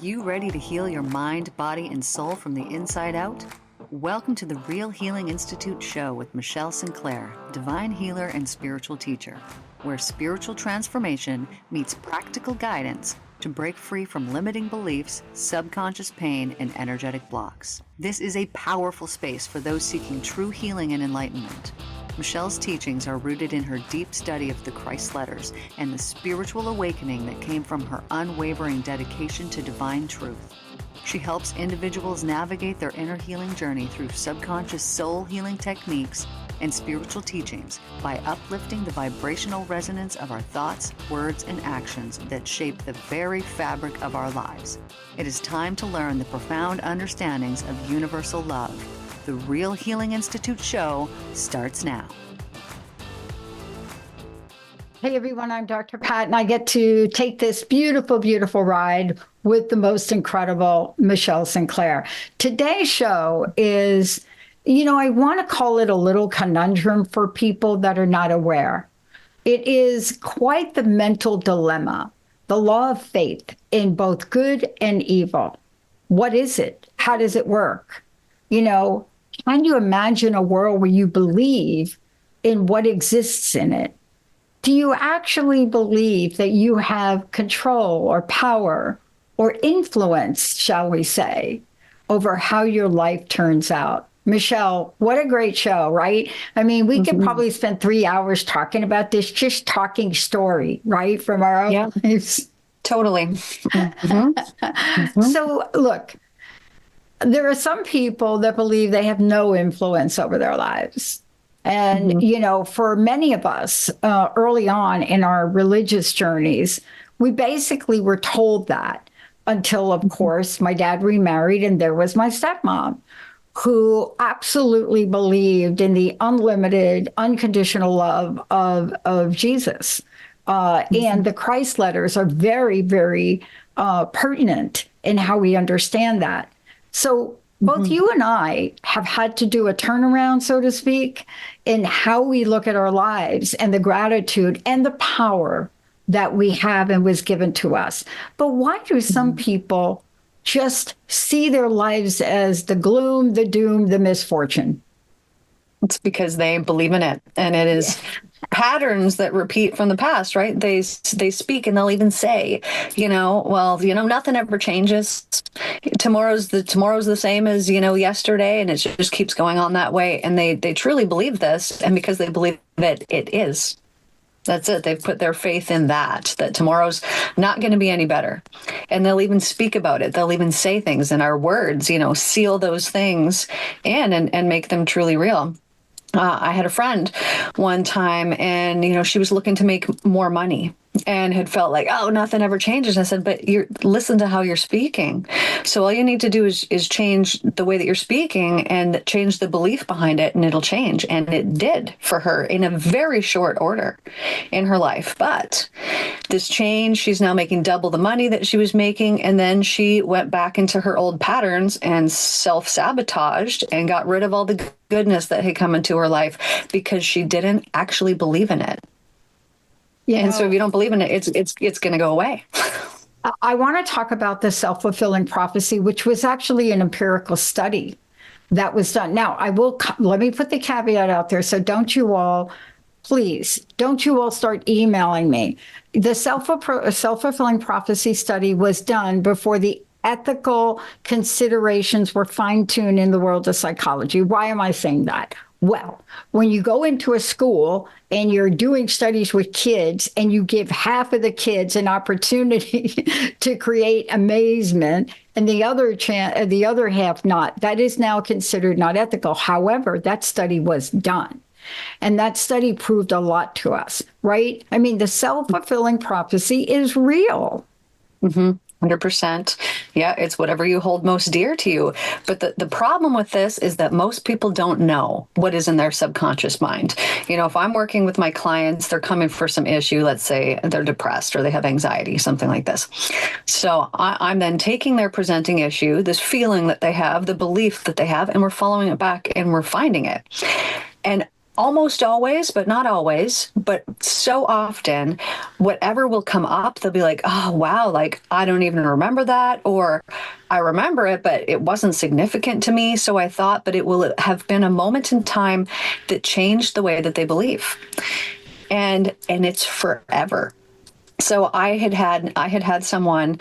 you ready to heal your mind, body, and soul from the inside out? Welcome to the Real Healing Institute show with Michelle Sinclair, divine healer and spiritual teacher, where spiritual transformation meets practical guidance to break free from limiting beliefs, subconscious pain, and energetic blocks. This is a powerful space for those seeking true healing and enlightenment. Michelle's teachings are rooted in her deep study of the Christ letters and the spiritual awakening that came from her unwavering dedication to divine truth. She helps individuals navigate their inner healing journey through subconscious soul healing techniques and spiritual teachings by uplifting the vibrational resonance of our thoughts, words, and actions that shape the very fabric of our lives. It is time to learn the profound understandings of universal love. The Real Healing Institute show starts now. Hey everyone, I'm Dr. Pat, and I get to take this beautiful, beautiful ride with the most incredible Michelle Sinclair. Today's show is, I want to call it a little conundrum for people that are not aware. It is quite the mental dilemma, the law of faith in both good and evil. What is it? How does it work? Can you imagine a world where you believe in what exists in it? Do you actually believe that you have control or power or influence, shall we say, over how your life turns out? Michelle, what a great show, right? I mean, we could probably spend 3 hours talking about this, just talking story, right, from our own lives. Totally. So, look, there are some people that believe they have no influence over their lives. And, for many of us early on in our religious journeys, we basically were told that until, of course, my dad remarried and there was my stepmom, who absolutely believed in the unlimited, unconditional love of Jesus. And the Christ letters are very, very pertinent in how we understand that. So both you and I have had to do a turnaround, so to speak, in how we look at our lives and the gratitude and the power that we have and was given to us. But why do some people just see their lives as the gloom, the doom, the misfortune? It's because they believe in it, and it is patterns that repeat from the past, right? They speak and they'll even say, nothing ever changes. Tomorrow's the same as, yesterday, and it just keeps going on that way. And they truly believe this, and because they believe it, it is. That's it. They've put their faith in that tomorrow's not going to be any better. And they'll even speak about it. They'll even say things, and our words, seal those things in and make them truly real. I had a friend one time, and, she was looking to make more money and had felt like, oh, nothing ever changes. I said, but listen to how you're speaking. So all you need to do is change the way that you're speaking and change the belief behind it, and it'll change. And it did for her in a very short order in her life. But this change, she's now making double the money that she was making. And then she went back into her old patterns and self-sabotaged and got rid of all the goodness that had come into her life because she didn't actually believe in it. And so if you don't believe in it, it's going to go away. I want to talk about the self-fulfilling prophecy, which was actually an empirical study that was done. Now, let me put the caveat out there. So don't you all start emailing me. The self-fulfilling prophecy study was done before the ethical considerations were fine-tuned in the world of psychology. Why am I saying that? Well, when you go into a school and you're doing studies with kids and you give half of the kids an opportunity to create amazement and the other half not, that is now considered not ethical. However, that study was done. And that study proved a lot to us, right? I mean, the self-fulfilling prophecy is real. 100%. Yeah, it's whatever you hold most dear to you. But the problem with this is that most people don't know what is in their subconscious mind. If I'm working with my clients, they're coming for some issue, let's say they're depressed or they have anxiety, something like this. So I'm then taking their presenting issue, this feeling that they have, the belief that they have, and we're following it back and we're finding it. And almost always, but not always, but so often, whatever will come up, they'll be like, oh, wow, like, I don't even remember that. Or I remember it, but it wasn't significant to me. So I thought, but it will have been a moment in time that changed the way that they believe. And it's forever. So I had someone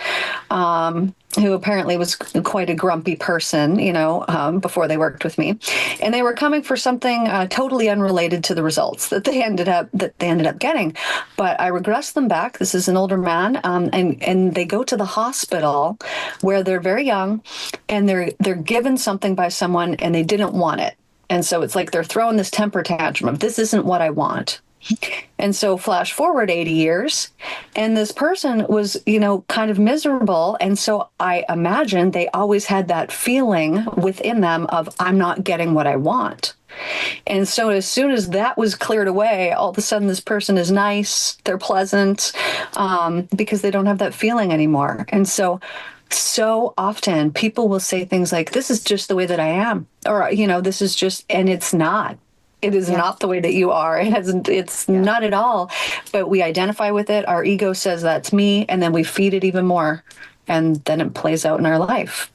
who apparently was quite a grumpy person, before they worked with me, and they were coming for something totally unrelated to the results that they ended up getting. But I regressed them back. This is an older man, and they go to the hospital where they're very young, and they're given something by someone, and they didn't want it, and so it's like they're throwing this temper tantrum of, this isn't what I want. And so flash forward 80 years, and this person was, kind of miserable. And so I imagine they always had that feeling within them of, I'm not getting what I want. And so as soon as that was cleared away, all of a sudden this person is nice, they're pleasant, because they don't have that feeling anymore. And so often people will say things like, this is just the way that I am, or, this is just, and it's not. It is not the way that you are. It's not at all. But we identify with it. Our ego says that's me. And then we feed it even more. And then it plays out in our life.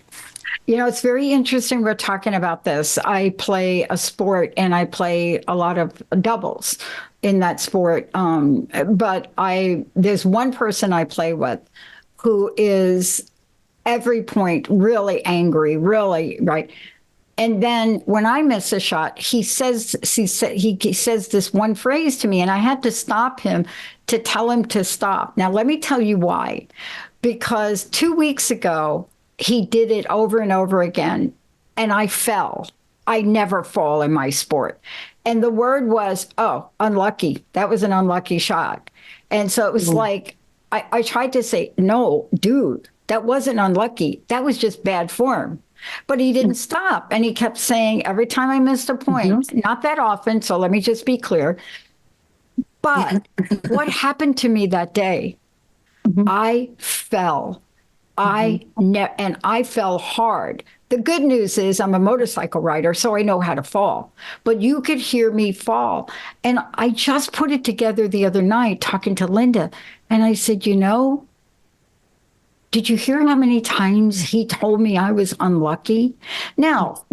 It's very interesting we're talking about this. I play a sport and I play a lot of doubles in that sport. But there's one person I play with who is every point really angry, really, right? And then when I miss a shot, he says this one phrase to me, and I had to stop him to tell him to stop. Now, let me tell you why. Because 2 weeks ago, he did it over and over again, and I fell. I never fall in my sport. And the word was, oh, unlucky. That was an unlucky shot. And so it was like, I tried to say, no, dude, that wasn't unlucky. That was just bad form. But he didn't stop. And he kept saying, every time I missed a point, not that often, so let me just be clear. But what happened to me that day? I fell. And I fell hard. The good news is I'm a motorcycle rider, so I know how to fall. But you could hear me fall. And I just put it together the other night talking to Linda. And I said, did you hear how many times he told me I was unlucky? Now,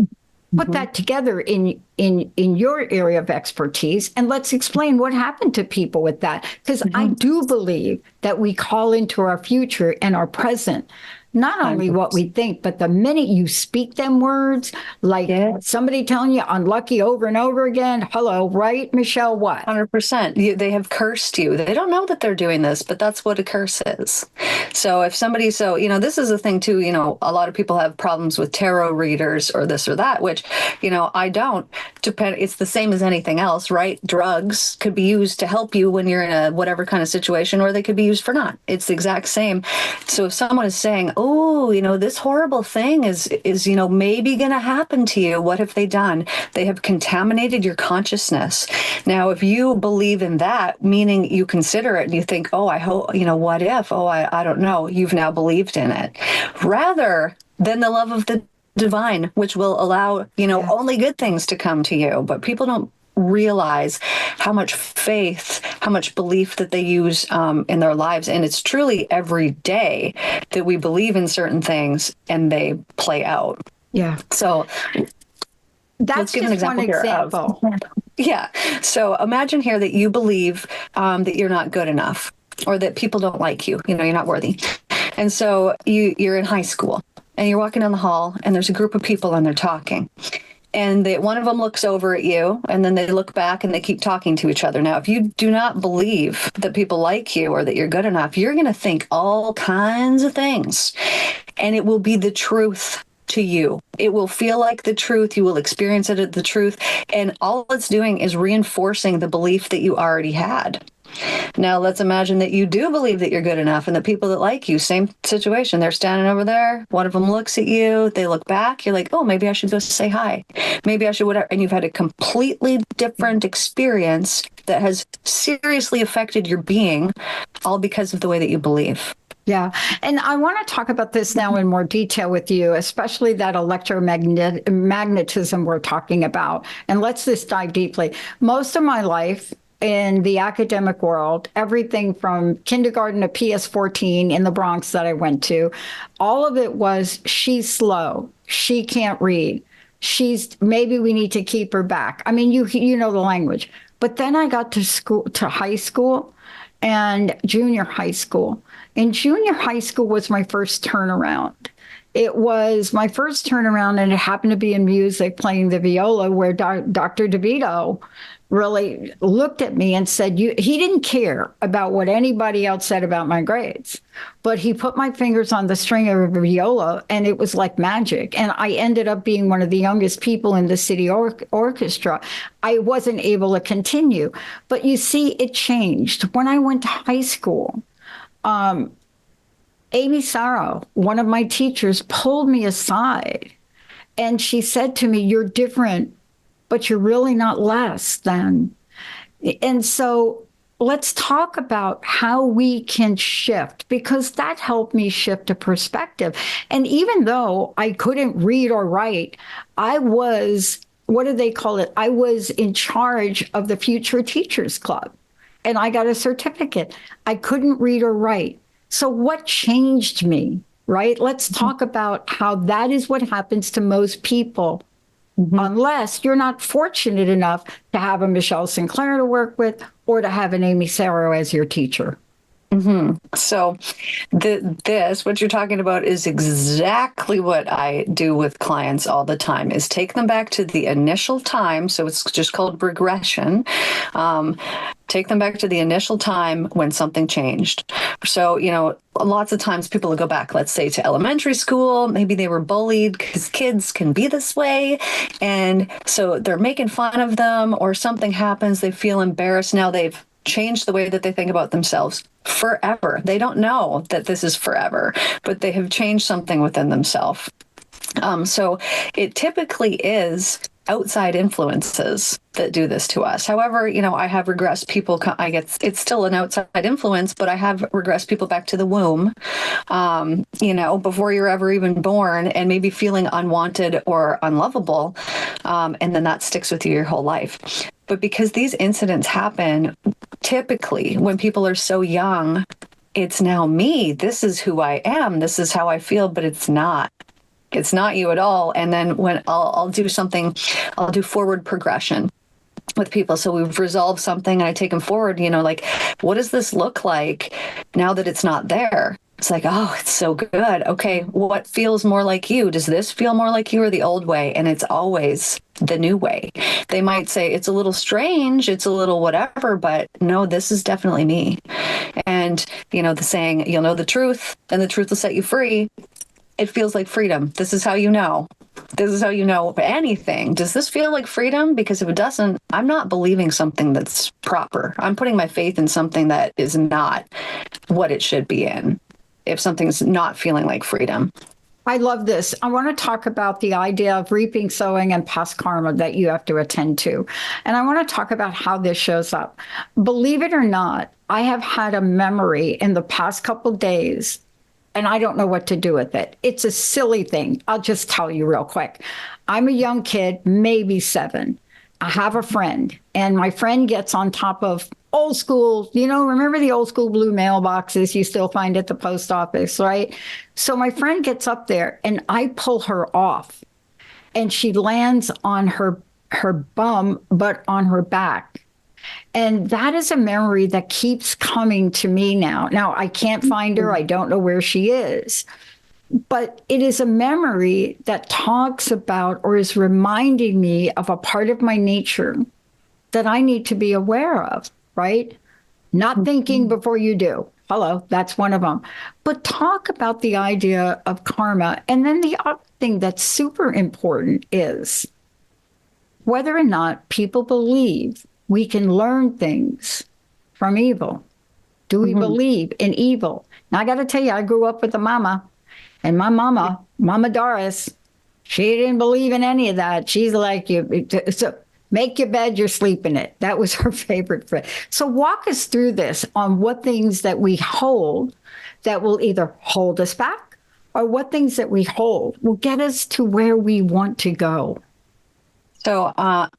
put that together in your area of expertise, and let's explain what happened to people with that. Because I do believe that we call into our future and our present not only what we think, but the minute you speak them words, like somebody telling you unlucky over and over again. Hello, right, Michelle? What? 100%. They have cursed you. They don't know that they're doing this, but that's what a curse is. So if somebody, this is a thing too, a lot of people have problems with tarot readers or this or that, which, I don't. It's the same as anything else, right? Drugs could be used to help you when you're in a whatever kind of situation, or they could be used for not. It's the exact same. So if someone is saying, oh, this horrible thing is maybe going to happen to you. What have they done? They have contaminated your consciousness. Now, if you believe in that, meaning you consider it and you think, oh, I hope, what if? Oh, I don't know. You've now believed in it. Rather than the love of the divine, which will allow, only good things to come to you. But people don't realize how much faith, how much belief that they use in their lives. And it's truly every day that we believe in certain things and they play out. Yeah. So that's just one example. Yeah. So imagine here that you believe that you're not good enough, or that people don't like you, you're not worthy. And so you're in high school and you're walking down the hall and there's a group of people and they're talking. And one of them looks over at you, and then they look back and they keep talking to each other. Now, if you do not believe that people like you or that you're good enough, you're going to think all kinds of things, and it will be the truth to you. It will feel like the truth. You will experience it as the truth. And all it's doing is reinforcing the belief that you already had. Now, let's imagine that you do believe that you're good enough, and the people that like you, same situation. They're standing over there. One of them looks at you. They look back. You're like, oh, maybe I should go say hi. Maybe I should whatever. And you've had a completely different experience that has seriously affected your being, all because of the way that you believe. Yeah. And I want to talk about this now in more detail with you, especially that electromagnetism we're talking about. And let's just dive deeply. Most of my life in the academic world, everything from kindergarten to PS14 in the Bronx that I went to, all of it was she's slow. She can't read. Maybe we need to keep her back. I mean, you know the language. But then I got to high school and junior high school. And junior high school was my first turnaround. It was my first turnaround, and it happened to be in music, playing the viola, where Dr. DeVito really looked at me and said, he didn't care about what anybody else said about my grades, but he put my fingers on the string of a viola, and it was like magic. And I ended up being one of the youngest people in the city orchestra. I wasn't able to continue. But you see, it changed. When I went to high school, Amy Sarro, one of my teachers, pulled me aside and she said to me, "You're different, but you're really not less than." And so let's talk about how we can shift, because that helped me shift a perspective. And even though I couldn't read or write, I was, what do they call it? I was in charge of the Future Teachers Club, and I got a certificate. I couldn't read or write. So what changed me, right? Let's talk about how that is what happens to most people, unless you're not fortunate enough to have a Michelle Sinclair to work with or to have an Amy Sarro as your teacher. So what you're talking about is exactly what I do with clients all the time, is take them back to the initial time. So it's just called regression. Take them back to the initial time when something changed. So, lots of times people will go back, let's say, to elementary school. Maybe they were bullied, because kids can be this way. And so they're making fun of them, or something happens. They feel embarrassed. Now they've changed the way that they think about themselves forever. They don't know that this is forever, but they have changed something within themselves. So it typically is outside influences that do this to us. However, I have regressed people. It's still an outside influence, but I have regressed people back to the womb, before you're ever even born, and maybe feeling unwanted or unlovable. And then that sticks with you your whole life. But because these incidents happen typically when people are so young, it's now me. This is who I am. This is how I feel, but it's not. It's not you at all. And then when I'll do something, I'll do forward progression with people. So we've resolved something and I take them forward, like, what does this look like now that it's not there? It's like, oh, it's so good. Okay, what feels more like you? Does this feel more like you, or the old way? And it's always the new way. They might say it's a little strange, it's a little whatever, but no, this is definitely me. And, the saying, you'll know the truth and the truth will set you free. It feels like freedom. This is how you know. This is how you know anything. Does this feel like freedom? Because if it doesn't, I'm not believing something that's proper. I'm putting my faith in something that is not what it should be in, if something's not feeling like freedom. I love this. I want to talk about the idea of reaping, sowing, and past karma that you have to attend to. And I want to talk about how this shows up. Believe it or not, I have had a memory in the past couple days, and I don't know what to do with it. It's a silly thing. I'll just tell you real quick. I'm a young kid, maybe 7. I have a friend, and my friend gets on top of old school, remember the old school blue mailboxes you still find at the post office, right? So my friend gets up there and I pull her off, and she lands on her bum, but on her back. And that is a memory that keeps coming to me now. Now, I can't find her. I don't know where she is. But it is a memory that talks about, or is reminding me of, a part of my nature that I need to be aware of, right? Not thinking before you do. Hello, that's one of them. But talk about the idea of karma. And then the other thing that's super important is whether or not people believe we can learn things from evil. Do we believe in evil? Now, I got to tell you, I grew up with a mama, and my Mama Doris, she didn't believe in any of that. She's like, Make your bed, you're sleeping it. That was her favorite phrase. So walk us through this on what things that we hold that will either hold us back or what things that we hold will get us to where we want to go. So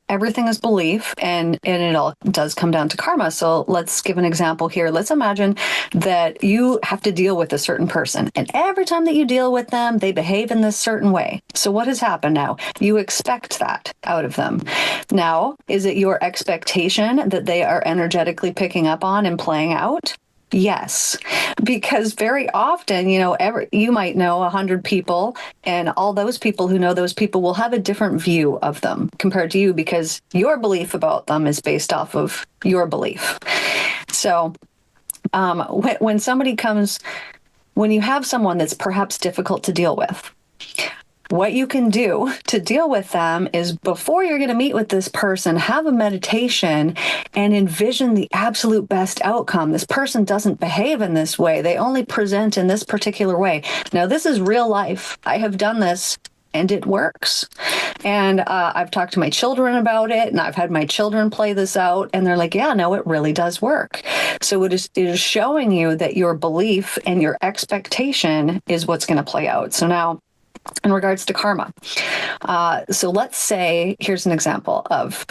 everything is belief, and it all does come down to karma. So let's give an example here. Let's imagine that you have to deal with a certain person, and every time that you deal with them, they behave in this certain way. So what has happened now? You expect that out of them. Now, is it your expectation that they are energetically picking up on and playing out? Yes, because very often, you might know 100 people, and all those people who know those people will have a different view of them compared to you, because your belief about them is based off of your belief. So when somebody comes, when you have someone that's perhaps difficult to deal with, what you can do to deal with them is, before you're going to meet with this person, have a meditation and envision the absolute best outcome. This person doesn't behave in this way. They only present in this particular way. Now, this is real life. I have done this and it works. And I've talked to my children about it, and I've had my children play this out, and they're like, yeah, no, it really does work. So it is showing you that your belief and your expectation is what's going to play out. So now, in regards to karma, so let's say, here's an example of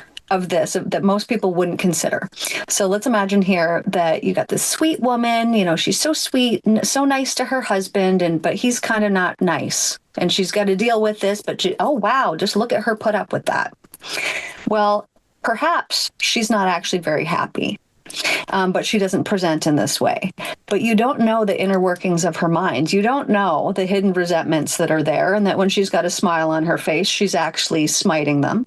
this that most people wouldn't consider. So let's imagine here that you got this sweet woman, she's so sweet and so nice to her husband, but he's kind of not nice, and she's got to deal with this, but oh wow, just look at her put up with that. Well, perhaps she's not actually very happy. But she doesn't present in this way. But you don't know the inner workings of her mind. You don't know the hidden resentments that are there, and that when she's got a smile on her face, she's actually smiting them.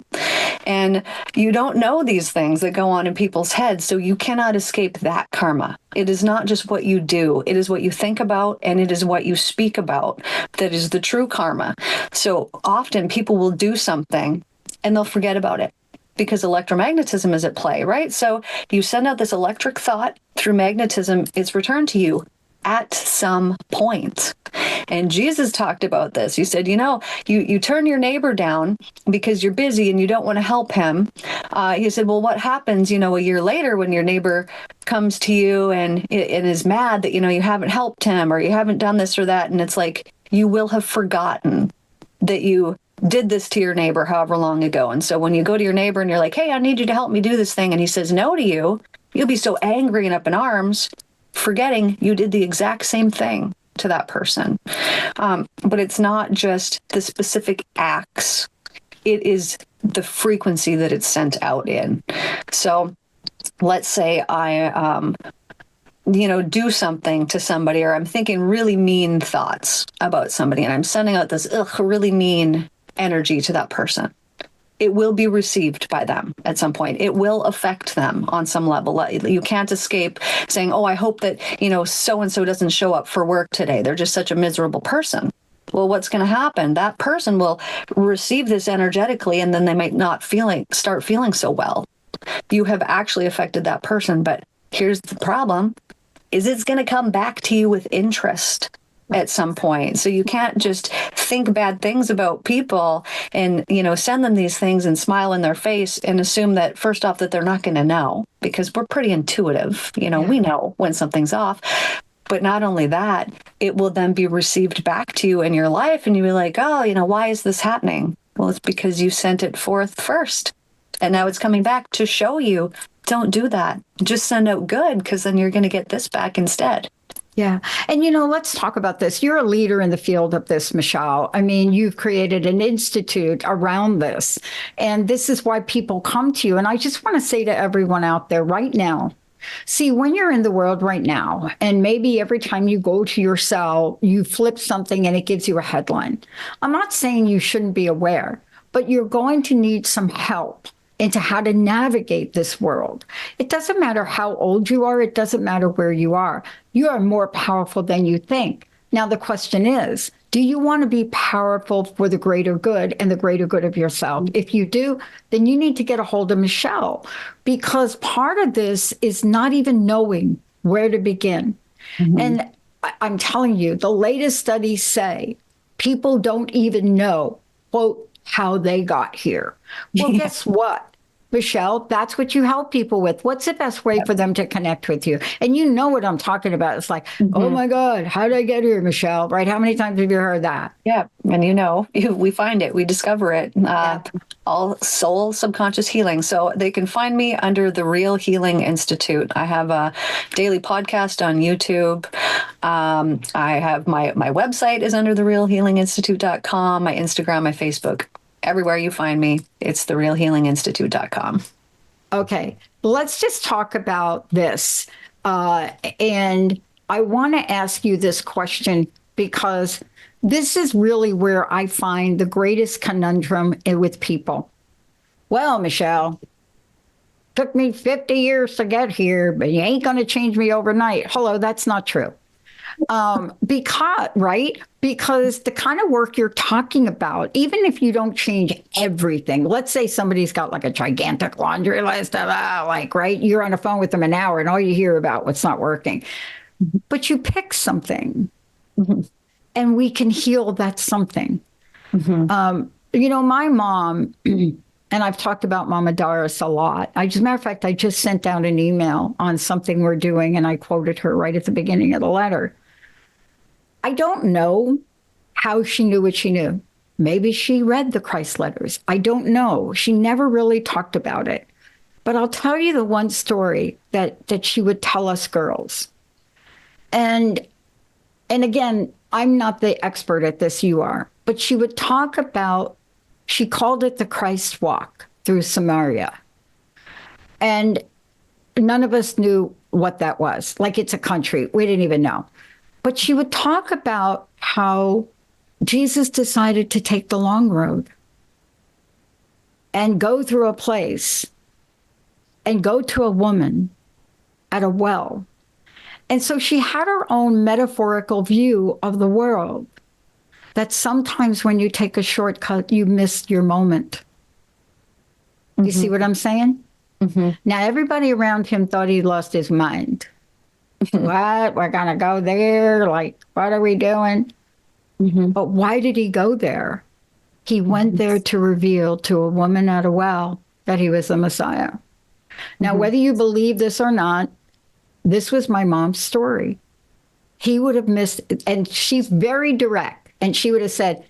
And you don't know these things that go on in people's heads, so you cannot escape that karma. It is not just what you do. It is what you think about, and it is what you speak about that is the true karma. So often people will do something and they'll forget about it, because electromagnetism is at play, right? So you send out this electric thought through magnetism, it's returned to you at some point. And Jesus talked about this. He said, you turn your neighbor down because you're busy and you don't want to help him. He said, well, what happens, a year later when your neighbor comes to you and is mad that, you haven't helped him or you haven't done this or that. And it's like, you will have forgotten that you did this to your neighbor however long ago. And so when you go to your neighbor and you're like, hey, I need you to help me do this thing, and he says no to you, you'll be so angry and up in arms, forgetting you did the exact same thing to that person. But it's not just the specific acts. It is the frequency that it's sent out in. So let's say I do something to somebody, or I'm thinking really mean thoughts about somebody, and I'm sending out this really mean energy to that person. It will be received by them at some point. It will affect them on some level. You can't escape saying, oh, I hope that, so-and-so doesn't show up for work today. They're just such a miserable person. Well, what's going to happen? That person will receive this energetically, and then they might not start feeling so well. You have actually affected that person. But here's the problem, is it's going to come back to you with interest at some point. So you can't just think bad things about people and, send them these things and smile in their face and assume that, first off, that they're not going to know, because we're pretty intuitive. We know when something's off. But not only that, it will then be received back to you in your life, and you'll be like, oh, why is this happening? Well, it's because you sent it forth first. And now it's coming back to show you, don't do that. Just send out good, because then you're going to get this back instead. Yeah. And, let's talk about this. You're a leader in the field of this, Michelle. I mean, you've created an institute around this, and this is why people come to you. And I just want to say to everyone out there right now, see, when you're in the world right now, and maybe every time you go to your cell, you flip something and it gives you a headline. I'm not saying you shouldn't be aware, but you're going to need some help into how to navigate this world. It doesn't matter how old you are. It doesn't matter where you are. You are more powerful than you think. Now, the question is, do you want to be powerful for the greater good and the greater good of yourself? If you do, then you need to get a hold of Michelle, because part of this is not even knowing where to begin. Mm-hmm. And I'm telling you, the latest studies say people don't even know, quote, how they got here. Well, guess what? Michelle, that's what you help people with. What's the best way for them to connect with you? And you know what I'm talking about. It's like, oh my God, how did I get here, Michelle? Right? How many times have you heard that? Yeah. And we find it, we discover it. All soul subconscious healing. So they can find me under the Real Healing Institute. I have a daily podcast on YouTube. I have my website is under therealhealinginstitute.com, my Instagram, my Facebook. Everywhere you find me, it's therealhealinginstitute.com. Okay, let's just talk about this. And I want to ask you this question because this is really where I find the greatest conundrum with people. Well, Michelle, took me 50 years to get here, but you ain't going to change me overnight. Hello, that's not true. Because the kind of work you're talking about, even if you don't change everything, let's say somebody's got like a gigantic laundry list of right, you're on the phone with them an hour and all you hear about what's not working, but you pick something and we can heal that something. My mom, and I've talked about Mama Doris a lot. As a matter of fact, I just sent out an email on something we're doing and I quoted her right at the beginning of the letter. I don't know how she knew what she knew. Maybe she read the Christ letters. I don't know. She never really talked about it. But I'll tell you the one story that she would tell us girls. And again, I'm not the expert at this, you are. But she would talk about, she called it the Christ walk through Samaria. And none of us knew what that was. Like it's a country. We didn't even know. But she would talk about how Jesus decided to take the long road and go through a place and go to a woman at a well. And so she had her own metaphorical view of the world, that sometimes when you take a shortcut, you miss your moment. You see what I'm saying? Now, everybody around him thought he lost his mind. What? We're going to go there? Like, what are we doing? But why did he go there? He went there to reveal to a woman at a well that he was the Messiah. Now, whether you believe this or not, this was my mom's story. He would have missed, and she's very direct, and she would have said,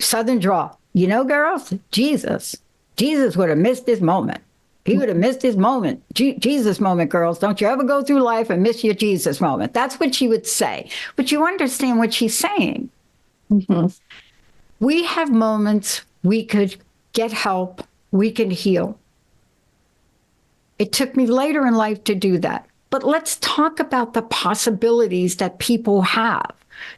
Southern draw, girls, Jesus would have missed this moment. He would have missed his moment. Jesus moment, girls. Don't you ever go through life and miss your Jesus moment. That's what she would say. But you understand what she's saying. We have moments we could get help. We can heal. It took me later in life to do that. But let's talk about the possibilities that people have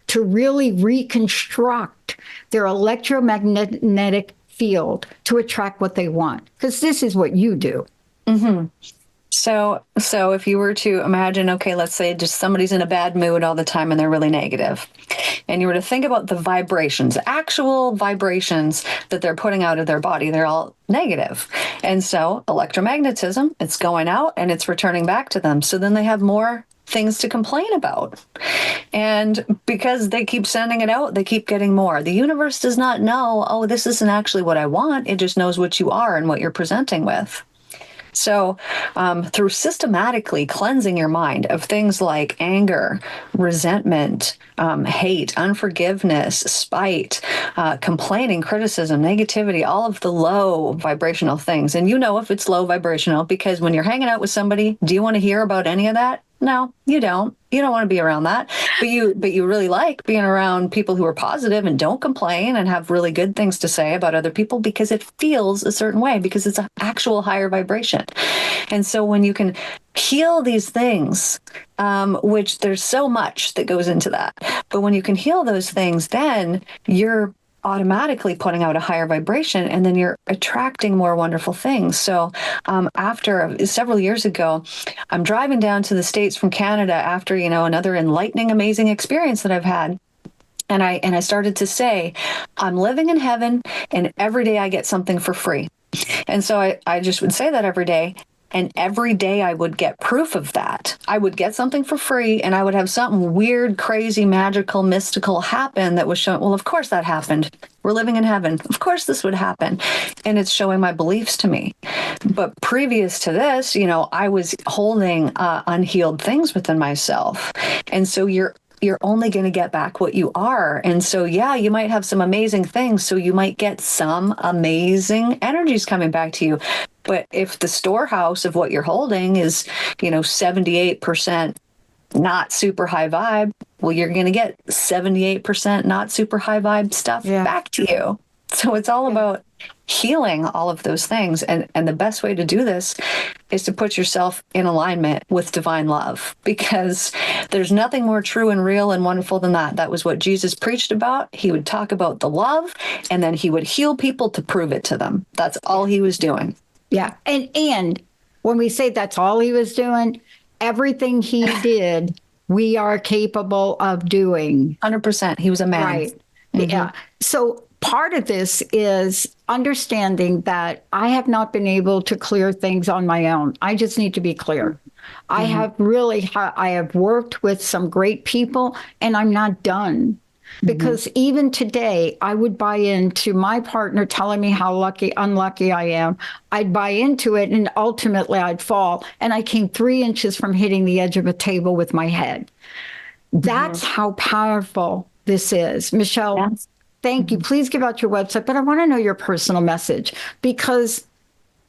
to really reconstruct their electromagnetic field to attract what they want, because this is what you do. So if you were to imagine, okay, let's say just somebody's in a bad mood all the time and they're really negative, and you were to think about the vibrations, actual vibrations that they're putting out of their body, they're all negative. And so electromagnetism, it's going out and it's returning back to them. So then they have more things to complain about. And because they keep sending it out, they keep getting more. The universe does not know, oh, this isn't actually what I want. It just knows what you are and what you're presenting with. So through systematically cleansing your mind of things like anger, resentment, hate, unforgiveness, spite, complaining, criticism, negativity, all of the low vibrational things. And if it's low vibrational, because when you're hanging out with somebody, do you want to hear about any of that? No, you don't. You don't want to be around that. But you really like being around people who are positive and don't complain and have really good things to say about other people, because it feels a certain way, because it's an actual higher vibration. And so when you can heal these things, which there's so much that goes into that, but when you can heal those things, then you're automatically putting out a higher vibration, and then you're attracting more wonderful things. So after several years ago, I'm driving down to the States from Canada after, another enlightening, amazing experience that I've had. And I started to say, I'm living in heaven, and every day I get something for free. And so I just would say that every day. And every day I would get proof of that. I would get something for free, and I would have something weird, crazy, magical, mystical happen that was shown. Well, of course that happened. We're living in heaven. Of course this would happen. And it's showing my beliefs to me. But previous to this, I was holding unhealed things within myself. And so you're only going to get back what you are. And so, yeah, you might have some amazing things. So you might get some amazing energies coming back to you. But if the storehouse of what you're holding is, 78% not super high vibe, well, you're going to get 78% not super high vibe stuff back to you. So it's all about healing all of those things. And the best way to do this is to put yourself in alignment with divine love, because there's nothing more true and real and wonderful than that. That was what Jesus preached about. He would talk about the love, and then he would heal people to prove it to them. That's all he was doing. Yeah. And when we say that's all he was doing, everything he did, we are capable of doing. 100%. He was a man. Right. Yeah. So part of this is understanding that I have not been able to clear things on my own. I just need to be clear. I have worked with some great people, and I'm not done. Because even today, I would buy into my partner telling me how unlucky I am. I'd buy into it, and ultimately I'd fall. And I came 3 inches from hitting the edge of a table with my head. That's how powerful this is. Michelle, thank you. Please give out your website, but I want to know your personal message, because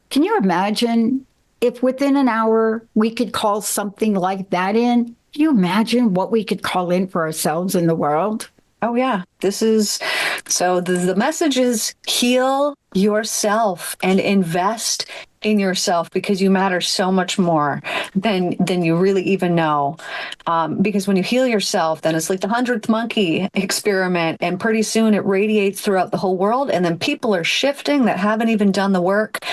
can you imagine if within an hour we could call something like that in? Can you imagine what we could call in for ourselves in the world? Oh, yeah. The message is heal yourself and invest in yourself, because you matter so much more than you really even know. Because when you heal yourself, then it's like the 100th monkey experiment, and pretty soon it radiates throughout the whole world. And then people are shifting that haven't even done the work,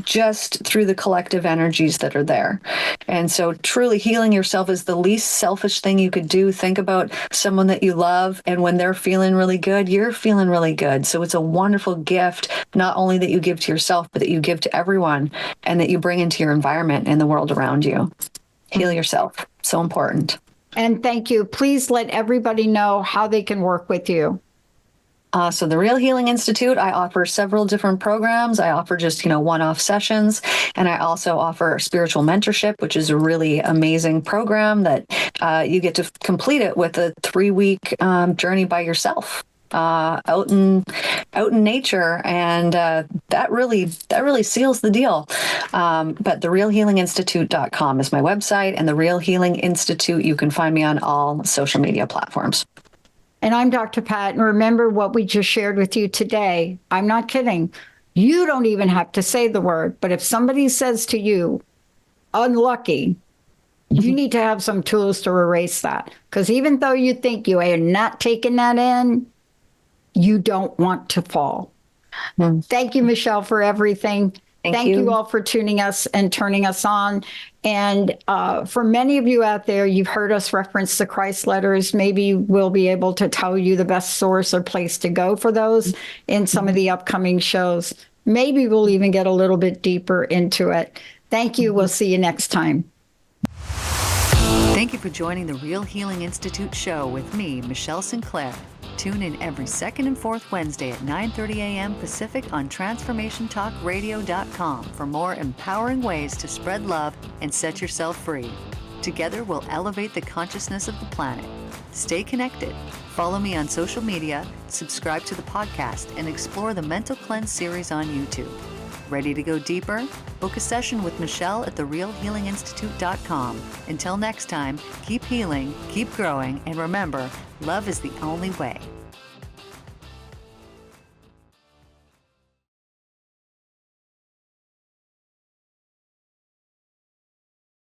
just through the collective energies that are there. And so truly healing yourself is the least selfish thing you could do. Think about someone that you love, and when they're feeling really good, you're feeling really good. So it's a wonderful gift, not only that you give to yourself, but that you give to everyone, and that you bring into your environment and the world around you. Heal yourself. So important. And thank you. Please let everybody know how they can work with you. So the Real Healing Institute, I offer several different programs. I offer just, one-off sessions. And I also offer spiritual mentorship, which is a really amazing program that you get to complete it with a 3-week journey by yourself out in nature. And that really seals the deal. But therealhealinginstitute.com is my website, and the Real Healing Institute, you can find me on all social media platforms. And I'm Dr. Pat, and remember what we just shared with you today. I'm not kidding. You don't even have to say the word, but if somebody says to you, unlucky, you need to have some tools to erase that. Because even though you think you are not taking that in, you don't want to fall. Thank you, Michelle, for everything. Thank you all for tuning us and turning us on. And for many of you out there, you've heard us reference the Christ letters. Maybe we'll be able to tell you the best source or place to go for those in some of the upcoming shows. Maybe we'll even get a little bit deeper into it. Thank you. We'll see you next time. Thank you for joining the Real Healing Institute show with me, Michelle Sinclair. Tune in every second and fourth Wednesday at 9:30 a.m. Pacific on TransformationTalkRadio.com for more empowering ways to spread love and set yourself free. Together, we'll elevate the consciousness of the planet. Stay connected. Follow me on social media, subscribe to the podcast, and explore the Mental Cleanse series on YouTube. Ready to go deeper? Book a session with Michelle at therealhealinginstitute.com. Until next time, keep healing, keep growing, and remember, love is the only way.